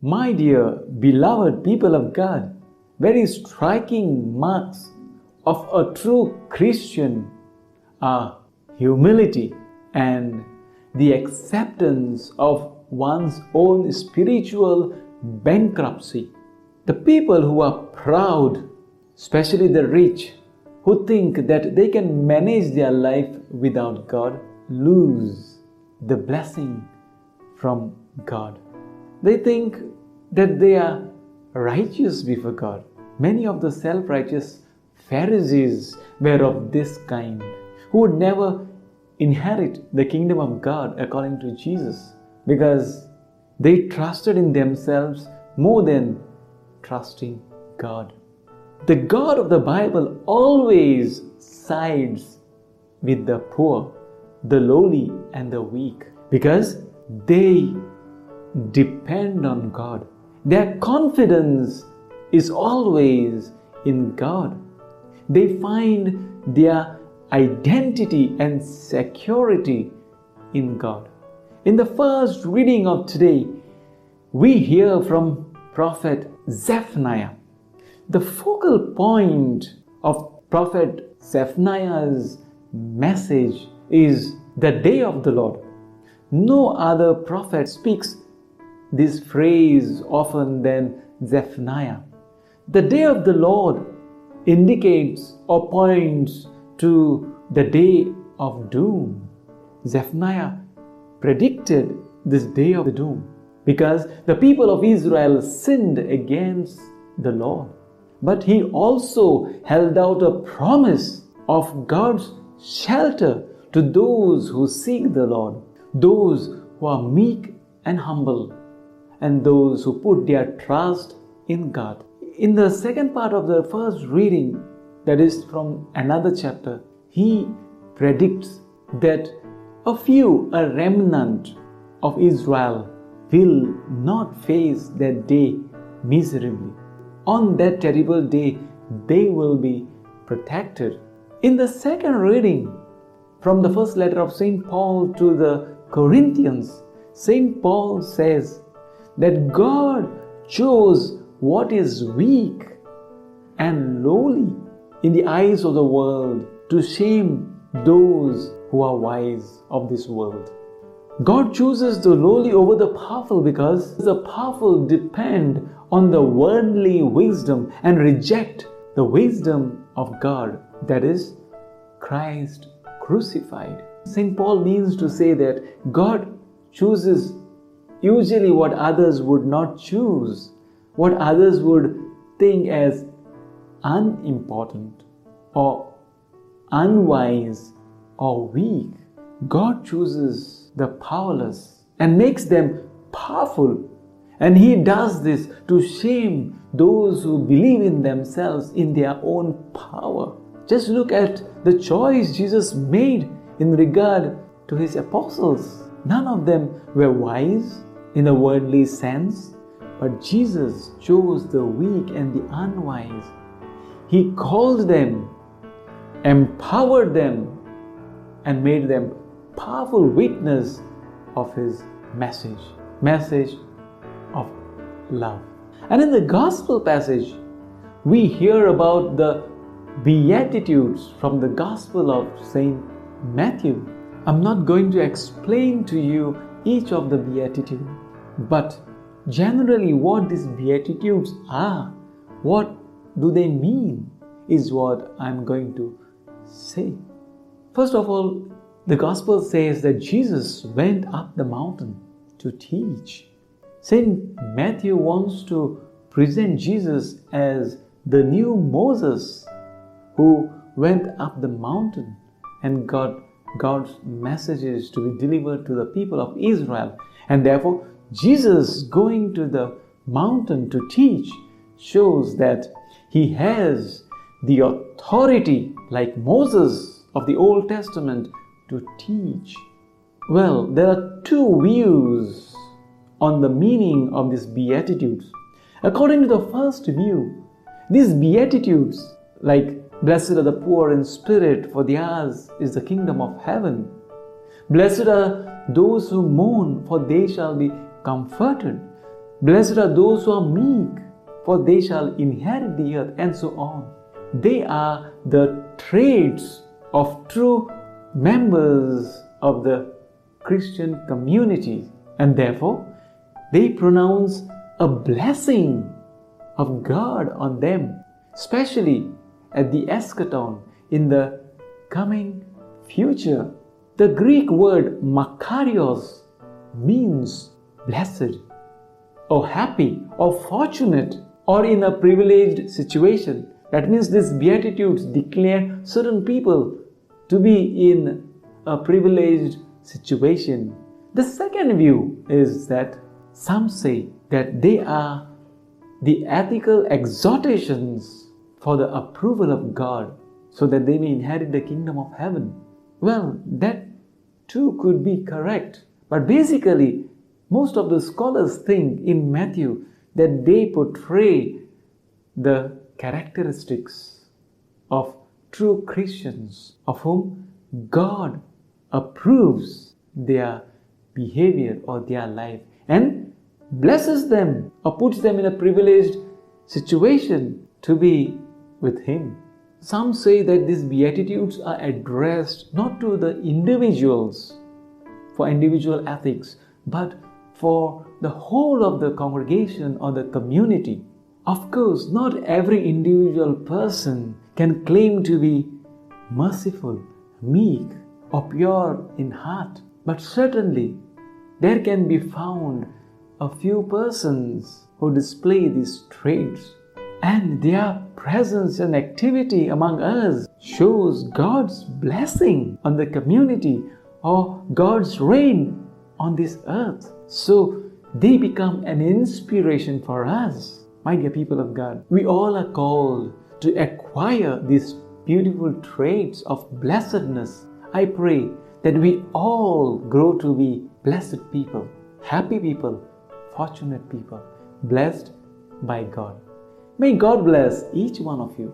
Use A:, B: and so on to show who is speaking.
A: My dear, beloved people of God, very striking marks of a true Christian are humility and the acceptance of one's own spiritual bankruptcy. The people who are proud, especially the rich, who think that they can manage their life without God, lose the blessing from God. They think that they are righteous before God. Many of the self-righteous Pharisees were of this kind, who would never inherit the kingdom of God according to Jesus, because they trusted in themselves more than trusting God. The God of the Bible always sides with the poor, the lowly, and the weak, because they depend on God. Their confidence is always in God. They find their identity and security in God. In the first reading of today, we hear from Prophet Zephaniah. The focal point of Prophet Zephaniah's message is the day of the Lord. No other prophet speaks this phrase often than Zephaniah. The day of the Lord indicates or points to the day of doom. Zephaniah predicted this day of the doom because the people of Israel sinned against the Lord. But he also held out a promise of God's shelter to those who seek the Lord, those who are meek and humble, and those who put their trust in God. In the second part of the first reading, that is from another chapter, he predicts that a remnant of Israel, will not face that day miserably. On that terrible day, they will be protected. In the second reading, from the first letter of St. Paul to the Corinthians, St. Paul says that God chose what is weak and lowly in the eyes of the world to shame those who are wise of this world. God chooses the lowly over the powerful because the powerful depend on the worldly wisdom and reject the wisdom of God, that is, Christ crucified. St. Paul means to say that God chooses usually what others would not choose, what others would think as unimportant or unwise or weak. God chooses the powerless and makes them powerful. And He does this to shame those who believe in themselves, in their own power. Just look at the choice Jesus made in regard to His apostles. None of them were wise in a worldly sense, but Jesus chose the weak and the unwise. He called them, empowered them, and made them powerful witness of His message of love. And in the Gospel passage, we hear about the Beatitudes from the Gospel of St. Matthew. I'm not going to explain to you each of the Beatitudes, but generally what these Beatitudes are, what do they mean, is what I'm going to say. First of all, the Gospel says that Jesus went up the mountain to teach. St. Matthew wants to present Jesus as the new Moses who went up the mountain and got God's messages to be delivered to the people of Israel. And therefore, Jesus going to the mountain to teach shows that He has the authority, like Moses of the Old Testament, to teach. Well, there are two views on the meaning of these Beatitudes. According to the first view, these Beatitudes, like blessed are the poor in spirit, for theirs is the kingdom of heaven. Blessed are those who mourn, for they shall be comforted. Blessed are those who are meek, for they shall inherit the earth, and so on. They are the traits of true members of the Christian community, and therefore they pronounce a blessing of God on them, especially at the eschaton, in the coming future. The Greek word makarios means blessed, or happy, or fortunate, or in a privileged situation. That means these Beatitudes declare certain people to be in a privileged situation. The second view is that some say that they are the ethical exhortations for the approval of God, so that they may inherit the kingdom of heaven. Well, that too could be correct. But basically, most of the scholars think in Matthew that they portray the characteristics of true Christians, of whom God approves their behavior or their life and blesses them or puts them in a privileged situation to be with Him. Some say that these Beatitudes are addressed not to the individuals for individual ethics, but for the whole of the congregation or the community. Of course, not every individual person can claim to be merciful, meek, or pure in heart, but certainly there can be found a few persons who display these traits, and their presence and activity among us shows God's blessing on the community or God's reign on this earth. So they become an inspiration for us. My dear people of God, we all are called to acquire these beautiful traits of blessedness. I pray that we all grow to be blessed people, happy people, fortunate people, blessed by God. May God bless each one of you.